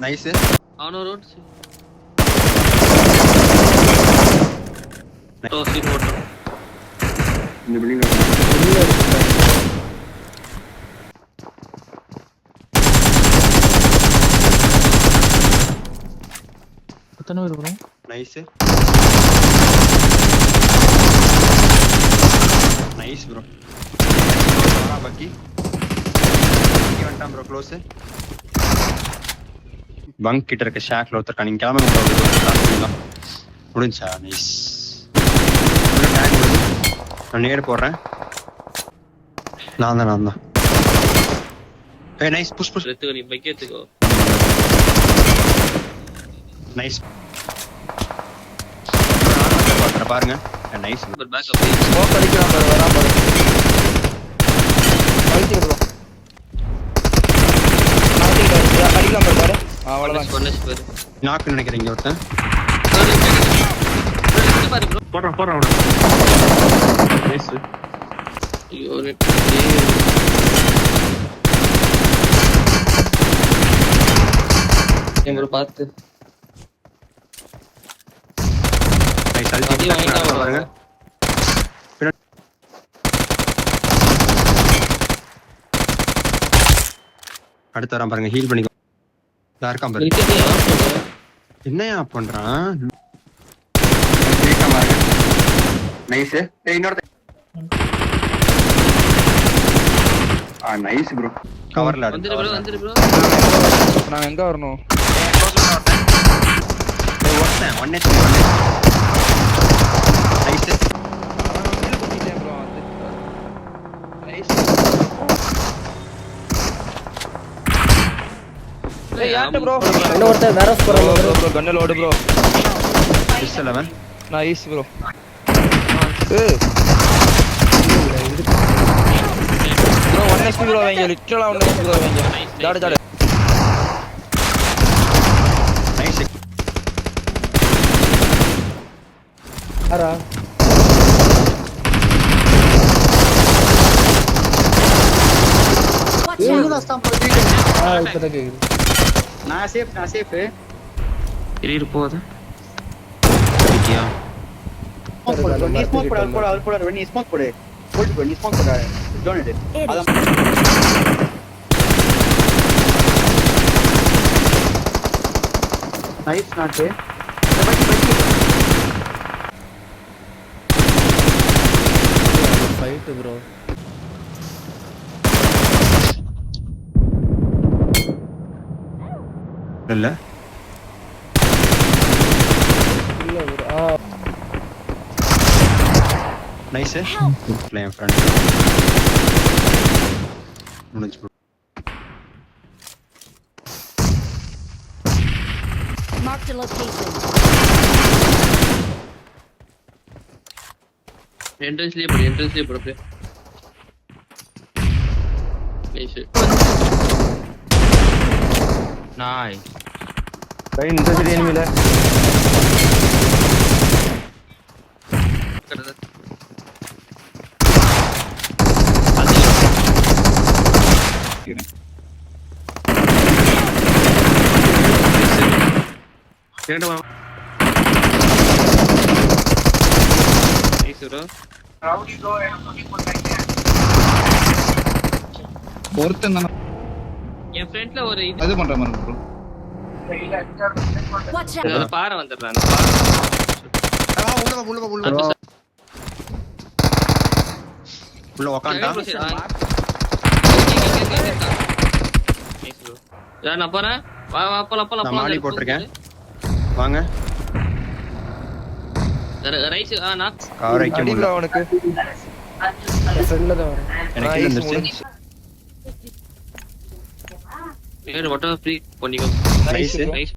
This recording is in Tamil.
நைஸ். அவனோ ரோட் டோசி போட்டு இந்த பில்டிங்ல எத்தனை பேர் ப்ரோ? Nice nice bro. வரா பக்கி வந்துட்டான் ப்ரோ. க்ளோஸ் பங்க் கிட்ட இருக்க ஷாக்ல ஒருத்தர் நீங்க கிளம்புங்க. முடிஞ்சா? நைஸ். நான் நேர் போடுறேன். நான் தான் ஏய் நைஸ். புஷ் எடுத்துக்கோ, நீ பைக் எடுத்துக்கோ. நைஸ் பாருங்க. நைஸ் பேக்கப் ஸ்மோக் அடிக்கலாம் பாரு, வரா பாரு. அடிச்சு ப்ரோ. அடிக்கலாம் பாரு பாரு. அவ்வளவுதான். கொன்னஸ் பாரு. நாக்கு நினைக்கிறீங்க ஒருத்தன். பாரு ப்ரோ. போடுறான் அவன. நைஸ். ஐயோ ப்ரோ பாத்து. நைஸ். அல்டி பாருங்க. அடுத்து வரான் பாருங்க. ஹீல் பண்ணிக்கோ. யாருக்காம் பாருங்க. என்னையா பண்றான்? நைஸ். இன்னொரு நைஸ் ப்ரோ. கவர்ல வந்துரு ப்ரோ. நான் எங்க வரணும்? ஒருத்தன் 1 HP. நைஸ். ஏய் யாட்ட ப்ரோ? இன்னொரு ஒருத்தர் வேற போறாங்க ப்ரோ. கன்னல் ஓடு ப்ரோ. மிஸ் 11. Nice bro. ஏய் ப்ரோ 1 HP ப்ரோ வைங்க. லிட்டரலா 1 HP ப்ரோ வைங்க. ஜாடு நைஸ். ஆரா இப்பதான் கேக்குது. நான் சேஃப் இரு போதா. நீ ஸ்மோக் போடு நீ ஸ்மோக் போடு போடு நீ ஸ்மோக் போடு டோன்ட் இட் அதான் நைஸ் நாட் ஃபைட் ப்ரோ. இல்ல இல்ல ப்ரோ. நைஸ். ப்ளே ஃப்ரெண்ட் முடிஞ்சு ப்ரோ. Marked a location. என்ட்ரன்ஸ்லயே போடு அப்படியே. நைஸ். நாய். கை இந்த சைடு எனிமில. கேடு வா. Nice bro. ரவுடி ப்ரோ எனக்கு போட்டாங்க ஒருத்தன் தான. என் ஃப்ரெண்ட்ல ஒரு இது அது பண்ற மாதிரி ப்ரோ. Watch out. பாறை வந்துடுறான். உள்ள உக்காண்டா. நான் போறேன். வா போலாம். நான் மாடி போட்டுருக்கேன். வாங்க. Right knock. கவர் வைக்க அடில முடியல. அவனுக்கு. ஃப்ரெண்ட்ல தான் வரேன். எனக்கு இல்ல வந்துருச்சு. ஏறு மட்டும் ஃப்ரீ பண்ணிக்கோ. நைஸ். நைஸ்.